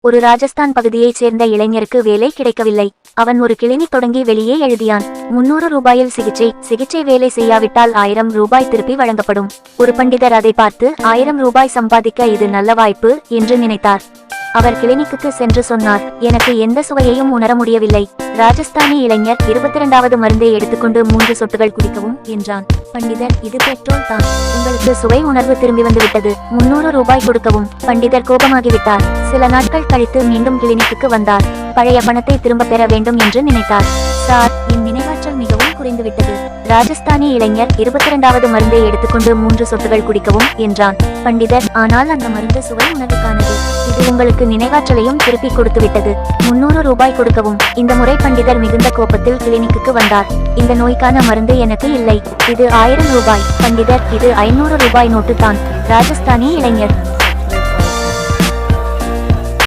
ஒரு ராஜஸ்தான் பகுதியைச் சேர்ந்த இளைஞருக்கு வேலை கிடைக்கவில்லை. அவன் ஒரு கிளினிக் தொடங்கி வெளியே எழுதியான். 300 ரூபாயில் சிகிச்சை வேலை செய்யாவிட்டால் 1000 ரூபாய் திருப்பி வழங்கப்படும். ஒரு பண்டிதர் அதை பார்த்து 1000 ரூபாய் சம்பாதிக்க இது நல்ல வாய்ப்பு என்று நினைத்தார். அவர் கிளினிக்கு சென்று சொன்னார், எனக்கு எந்த சுவையையும் உணர முடியவில்லை. ராஜஸ்தானி இளைஞர் 22வது மருந்தை எடுத்துக்கொண்டு 3 சொட்டுகள் குடிக்கவும் என்றான். பண்டிதர், இது பெட்ரோல் தான், உங்களுக்கு சுவை உணர்வு திரும்பி வந்து விட்டது, 300 ரூபாய் கொடுக்கவும். பண்டிதர் கோபமாகிவிட்டார். சில நாட்கள் கழித்து மீண்டும் கிளினிக்கு வந்தார். பழைய பணத்தை திரும்ப பெற வேண்டும் என்று நினைத்தார். சார், என் நினைவாற்றல் மிகவும் குறைந்துவிட்டது. ராஜஸ்தானி இளைஞர் 22வது மருந்தை எடுத்துக்கொண்டு 3 சொட்டுகள் குடிக்கவும் என்றான். பண்டிதர், ஆனால் அந்த மருந்து சுவை உணர்வுக்கானது, இது உங்களுக்கு நினைவாற்றலையும் திருப்பி கொடுத்து விட்டது, 300 ரூபாய் கொடுக்கவும். இந்த முறை பண்டிதர் மிகுந்த கோபத்தில் கிளினிக்கு வந்தார். இந்த நோய்க்கான மருந்து எனக்கு இல்லை, இது 1000 ரூபாய். பண்டிதர், இது 500 ரூபாய் நோட்டு தான். ராஜஸ்தானி இளைஞர்,